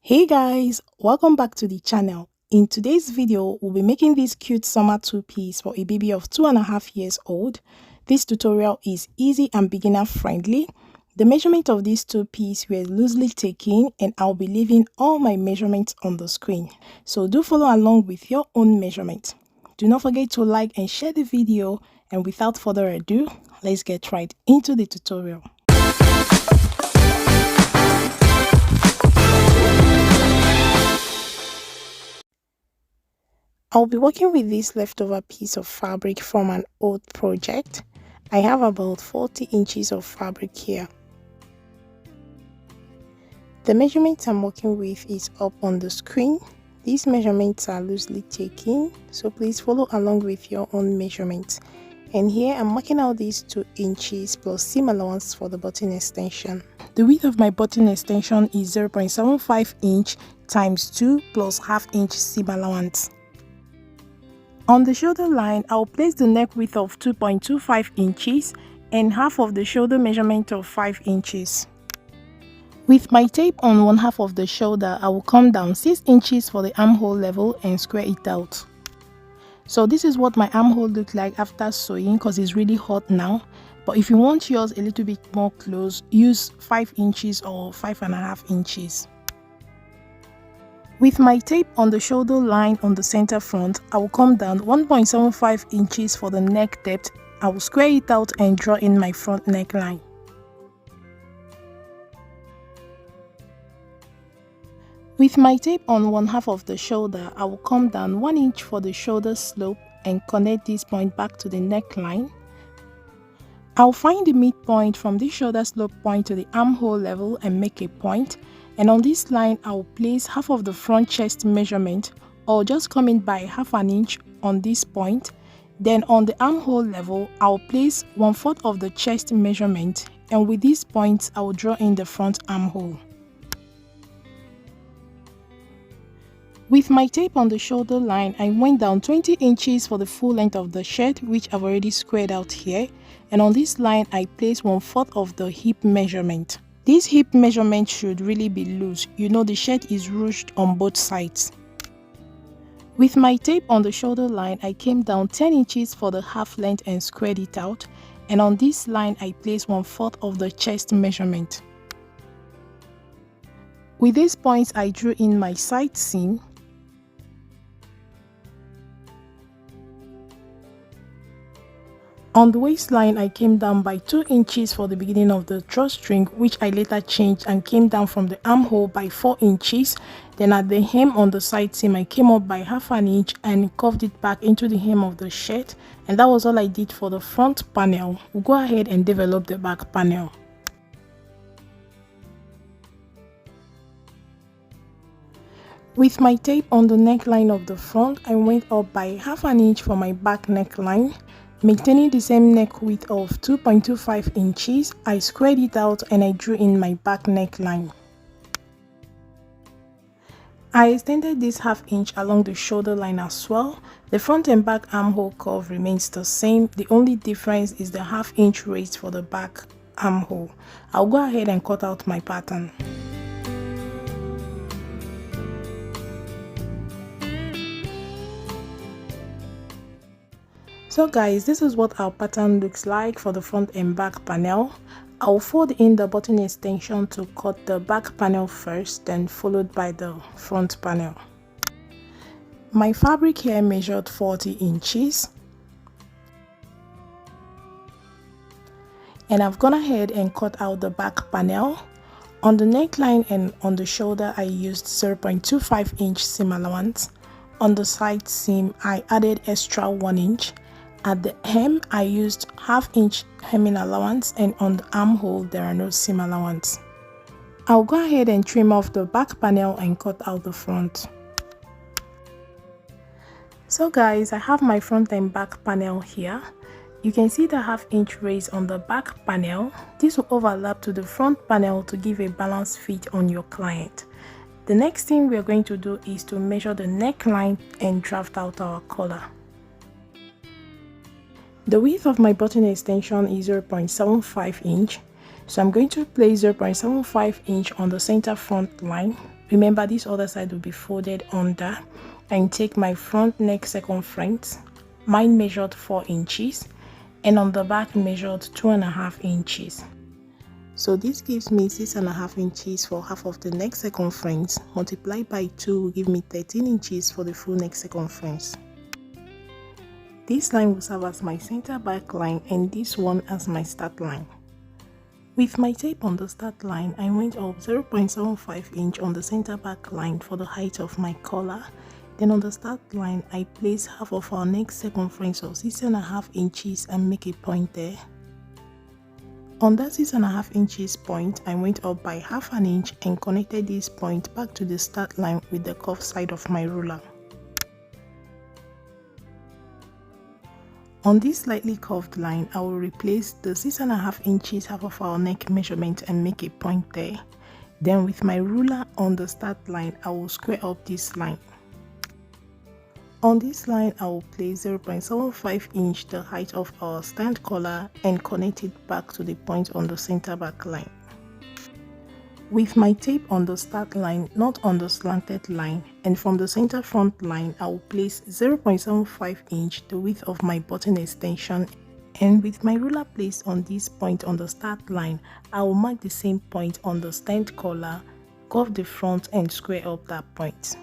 Hey guys, welcome back to the channel. In today's video, we'll be making this cute summer two-piece for a baby of 2.5 years old. This tutorial is easy and beginner friendly. The measurement of this two-piece were loosely taken and I'll be leaving all my measurements on the screen. So do follow along with your own measurement. Do not forget to like and share the video, and without further ado, let's get right into the tutorial. I'll be working with this leftover piece of fabric from an old project. I have about 40 inches of fabric here. The measurements I'm working with is up on the screen. These measurements are loosely taken, so please follow along with your own measurements. And here I'm marking out these 2 inches plus seam allowance for the button extension. The width of my button extension is 0.75 inch times 2 plus ½ inch seam allowance. On the shoulder line, I'll place the neck width of 2.25 inches and half of the shoulder measurement of 5 inches. With my tape on one half of the shoulder, I will come down 6 inches for the armhole level and square it out. So this is what my armhole looks like after sewing, because it's really hot now. But if you want yours a little bit more close, use 5 inches or 5.5 inches. With my tape on the shoulder line on the center front, I will come down 1.75 inches for the neck depth. I will square it out and draw in my front neckline. With my tape on one half of the shoulder, I will come down 1 inch for the shoulder slope and connect this point back to the neckline. I'll find the midpoint from this shoulder slope point to the armhole level and make a point. And on this line, I will place half of the front chest measurement, or just come in by ½ inch on this point. Then on the armhole level, I will place 1/4 of the chest measurement, and with these points, I will draw in the front armhole. With my tape on the shoulder line, I went down 20 inches for the full length of the shirt, which I've already squared out here. And on this line, I placed 1/4 of the hip measurement. This hip measurement should really be loose. You know the shirt is ruched on both sides. With my tape on the shoulder line, I came down 10 inches for the half length and squared it out. And on this line, I placed 1/4 of the chest measurement. With these points, I drew in my side seam. On the waistline, I came down by 2 inches for the beginning of the drawstring, which I later changed and came down from the armhole by 4 inches. Then at the hem on the side seam, I came up by ½ inch and curved it back into the hem of the shirt. And that was all I did for the front panel. We'll go ahead and develop the back panel. With my tape on the neckline of the front, I went up by ½ inch for my back neckline. Maintaining the same neck width of 2.25 inches, I squared it out and I drew in my back neckline. I extended this ½ inch along the shoulder line as well. The front and back armhole curve remains the same. The only difference is the ½ inch raise for the back armhole. I'll go ahead and cut out my pattern. So guys, this is what our pattern looks like for the front and back panel. I'll fold in the button extension to cut the back panel first, then followed by the front panel. My fabric here measured 40 inches. And I've gone ahead and cut out the back panel. On the neckline and on the shoulder, I used 0.25 inch seam allowance. On the side seam, I added extra 1 inch. At the hem, I used ½ inch hemming allowance, and on the armhole, there are no seam allowance. I'll go ahead and trim off the back panel and cut out the front. So guys, I have my front and back panel here. You can see the ½ inch raise on the back panel. This will overlap to the front panel to give a balanced fit on your client. The next thing we are going to do is to measure the neckline and draft out our collar. The width of my button extension is 0.75 inch, so I'm going to place 0.75 inch on the center front line. Remember, this other side will be folded under, and take my front neck circumference. Mine measured 4 inches and on the back measured 2.5 inches. So this gives me 6.5 inches for half of the neck circumference. Multiplied by 2 will give me 13 inches for the full neck circumference. This line will serve as my center back line and this one as my start line. With my tape on the start line, I went up 0.75 inch on the center back line for the height of my collar. Then on the start line, I place half of our neck circumference of 6.5 inches and make a point there. On that 6.5 inches point, I went up by half an inch and connected this point back to the start line with the curved side of my ruler. On this slightly curved line, I will replace the 6.5 inches half of our neck measurement and make a point there. Then with my ruler on the start line, I will square up this line. On this line, I will place 0.75 inch the height of our stand collar and connect it back to the point on the center back line. With my tape on the start line, not on the slanted line, and from the center front line, I will place 0.75 inch the width of my button extension, and with my ruler placed on this point on the start line, I will mark the same point on the stand collar, curve the front and square up that point.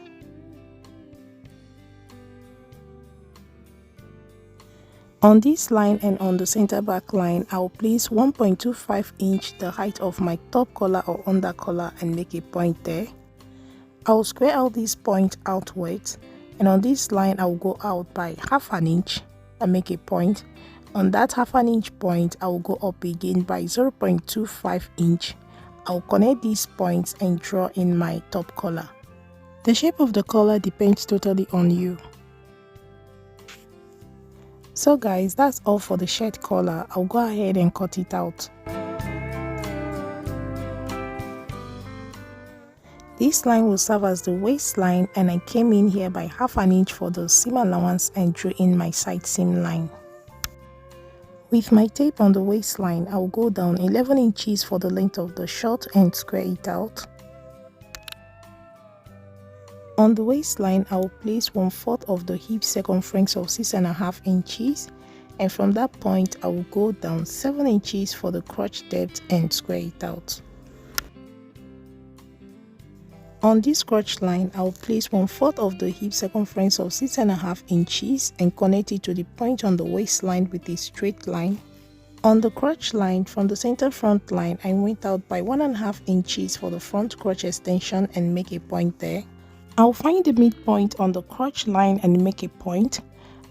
On this line and on the center back line, I will place 1.25 inch the height of my top collar or under collar and make a point there. I will square out this point outwards, and on this line I will go out by half an inch and make a point. On that half an inch point, I will go up again by 0.25 inch. I will connect these points and draw in my top collar. The shape of the collar depends totally on you. So guys, that's all for the shirt collar. I'll go ahead and cut it out. This line will serve as the waistline, and I came in here by half an inch for the seam allowance and drew in my side seam line. With my tape on the waistline, I will go down 11 inches for the length of the short and square it out. On the waistline, I will place 1/4 of the hip circumference of 6.5 inches, and from that point I will go down 7 inches for the crotch depth and square it out. On this crotch line, I will place 1/4 of the hip circumference of 6.5 inches and connect it to the point on the waistline with a straight line. On the crotch line, from the center front line, I went out by 1.5 inches for the front crotch extension and make a point there. I'll find the midpoint on the crotch line and make a point.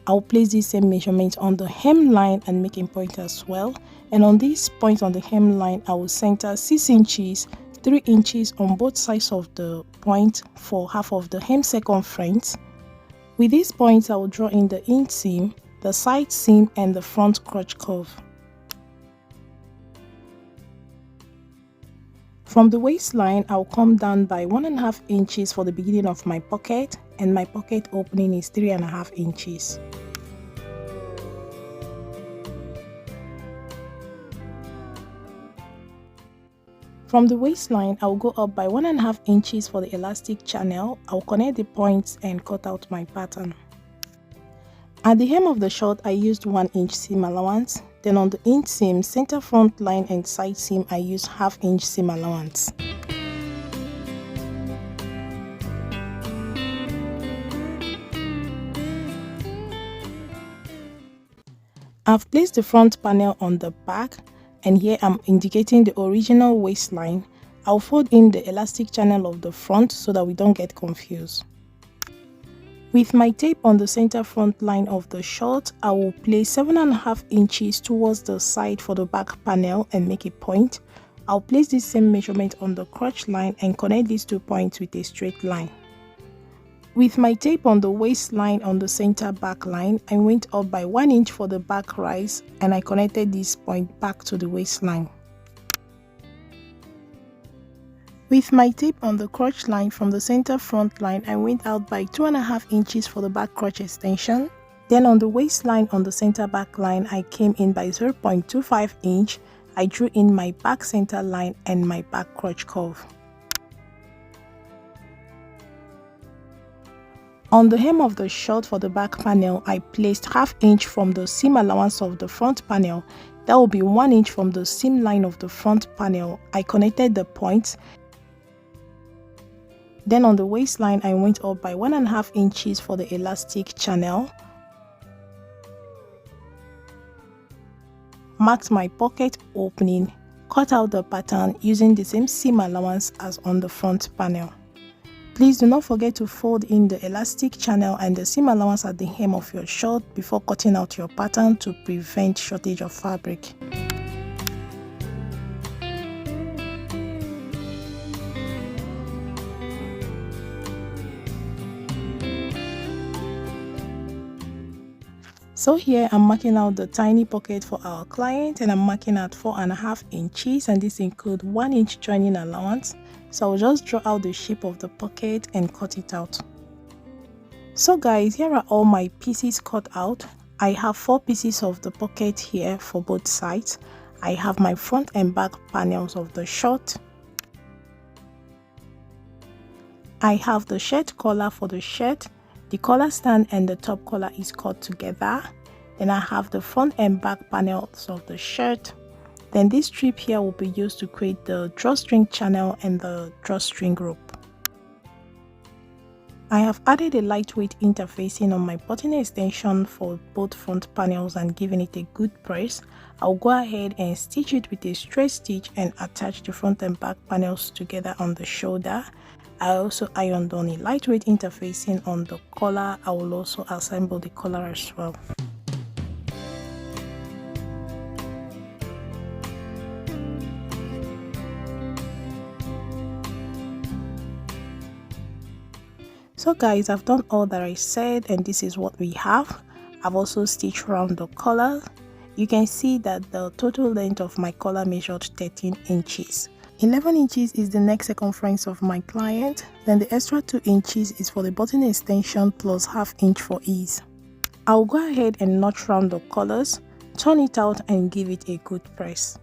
I'll place the same measurement on the hem line and make a point as well. And on this point on the hem line, I will center 6 inches, 3 inches on both sides of the point for half of the hem circumference. With these points, I will draw in the inseam, the side seam and the front crotch curve. From the waistline, I'll come down by 1.5 inches for the beginning of my pocket, and my pocket opening is 3.5 inches. From the waistline, I'll go up by 1.5 inches for the elastic channel. I'll connect the points and cut out my pattern. At the hem of the short, I used 1 inch seam allowance. Then on the inseam, center front line and side seam, I used 1/2 inch seam allowance. I've placed the front panel on the back, and here I'm indicating the original waistline. I'll fold in the elastic channel of the front so that we don't get confused. With my tape on the center front line of the short, I will place 7.5 inches towards the side for the back panel and make a point. I'll place the same measurement on the crotch line and connect these 2 points with a straight line. With my tape on the waistline on the center back line, I went up by 1 inch for the back rise and I connected this point back to the waistline. With my tape on the crotch line from the center front line, I went out by 2.5 inches for the back crotch extension. Then on the waistline on the center back line, I came in by 0.25 inch. I drew in my back center line and my back crotch curve. On the hem of the short for the back panel, I placed ½ inch from the seam allowance of the front panel. That will be 1 inch from the seam line of the front panel. I connected the points. Then on the waistline, I went up by 1.5 inches for the elastic channel. Marked my pocket opening. Cut out the pattern using the same seam allowance as on the front panel. Please do not forget to fold in the elastic channel and the seam allowance at the hem of your short before cutting out your pattern to prevent shortage of fabric. So here I'm marking out the tiny pocket for our client, and I'm marking out 4.5 inches, and this includes 1 inch joining allowance. So I'll just draw out the shape of the pocket and cut it out. So guys, here are all my pieces cut out. I have 4 pieces of the pocket here for both sides. I have my front and back panels of the short. I have the shirt collar for the shirt. The collar stand and the top collar is cut together. Then I have the front and back panels of the shirt. Then this strip here will be used to create the drawstring channel and the drawstring rope. I have added a lightweight interfacing on my button extension for both front panels and giving it a good press. I'll go ahead and stitch it with a straight stitch and attach the front and back panels together on the shoulder. I also ironed on a lightweight interfacing on the collar. I will also assemble the collar as well. So guys, I've done all that I said, and this is what we have. I've also stitched around the collar. You can see that the total length of my collar measured 13 inches. 11 inches is the neck circumference of my client. Then the extra 2 inches is for the button extension plus ½ inch for ease. I'll go ahead and notch round the collars, turn it out and give it a good press.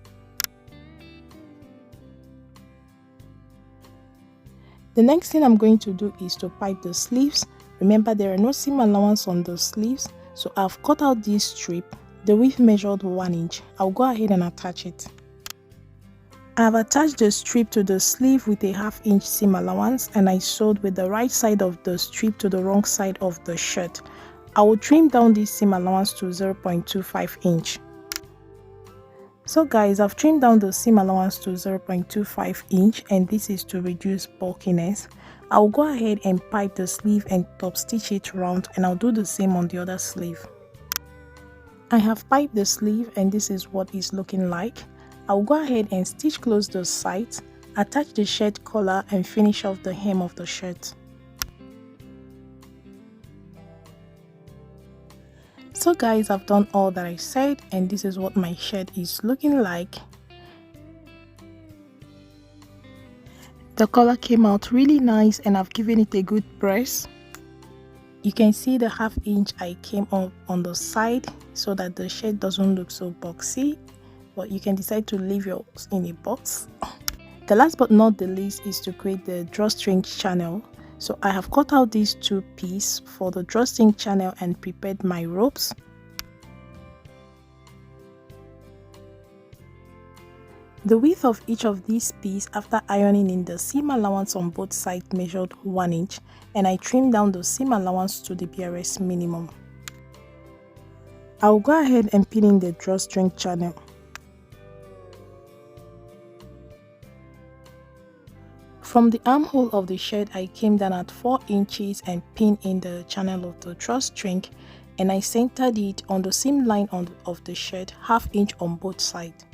The next thing I'm going to do is to pipe the sleeves. Remember, there are no seam allowance on the sleeves, so I've cut out this strip. The width measured 1 inch. I'll go ahead and attach it. I've attached the strip to the sleeve with a ½ inch seam allowance, and I sewed with the right side of the strip to the wrong side of the shirt. I will trim down this seam allowance to 0.25 inch. So guys, I've trimmed down the seam allowance to 0.25 inch, and this is to reduce bulkiness. I'll go ahead and pipe the sleeve and top stitch it round, and I'll do the same on the other sleeve. I have piped the sleeve and this is what it's looking like. I'll go ahead and stitch close the sides, attach the shirt collar and finish off the hem of the shirt. So guys, I've done all that I said, and this is what my shirt is looking like. The collar came out really nice and I've given it a good press. You can see the ½ inch I came up on the side so that the shirt doesn't look so boxy, but you can decide to leave yours in a box. The last but not the least is to create the drawstring channel. So I have cut out these 2 pieces for the drawstring channel and prepared my ropes. The width of each of these pieces after ironing in the seam allowance on both sides measured 1 inch, and I trimmed down the seam allowance to the BRS minimum. I will go ahead and pin in the drawstring channel. From the armhole of the shirt, I came down at 4 inches and pinned in the channel of the drawstring, and I centered it on the seam line of the shirt, ½ inch on both sides.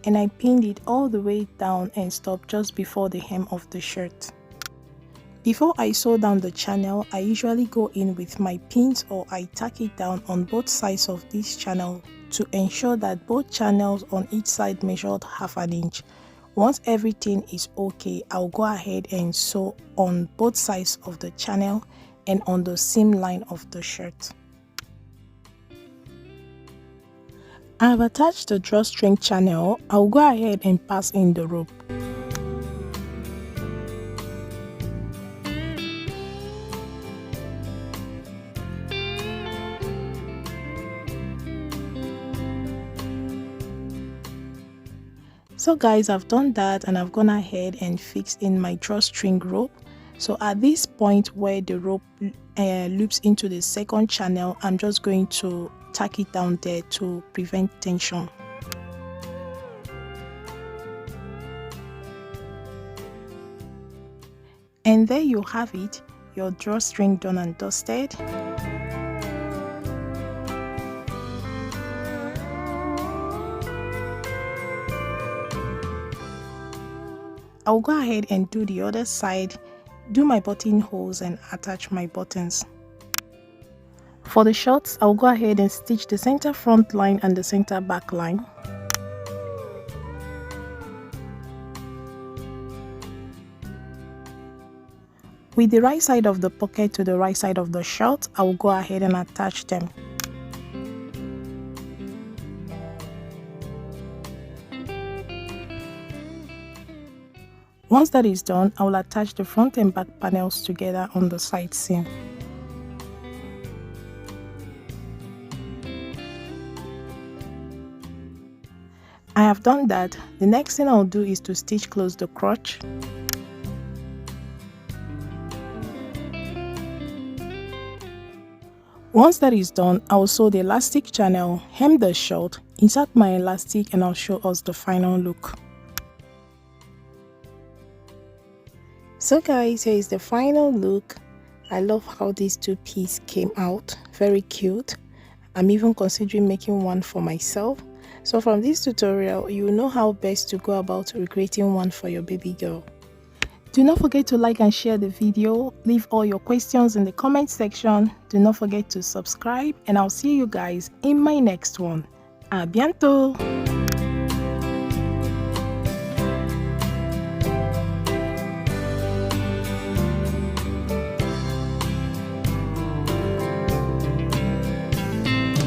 And I pinned it all the way down and stopped just before the hem of the shirt. Before I sew down the channel, I usually go in with my pins or I tack it down on both sides of this channel to ensure that both channels on each side measured ½ inch. Once everything is okay, I'll go ahead and sew on both sides of the channel and on the seam line of the shirt. I have attached the drawstring channel. I'll go ahead and pass in the rope. So guys, I've done that and I've gone ahead and fixed in my drawstring rope. So at this point where the rope loops into the second channel, I'm just going to tack it down there to prevent tension. And there you have it, your drawstring done and dusted. I'll go ahead and do the other side, do my buttonholes and attach my buttons. For the shorts, I'll go ahead and stitch the center front line and the center back line. With the right side of the pocket to the right side of the short, I will go ahead and attach them. Once that is done, I will attach the front and back panels together on the side seam. I have done that. The next thing I'll do is to stitch close the crotch. Once that is done, I will sew the elastic channel, hem the short, insert my elastic, and I'll show us the final look. So guys, here is the final look. I love how these two pieces came out, very cute. I'm even considering making one for myself. So from this tutorial, you will know how best to go about recreating one for your baby girl. Do not forget to like and share the video. Leave all your questions in the comment section. Do not forget to subscribe, and I'll see you guys in my next one. A bientôt!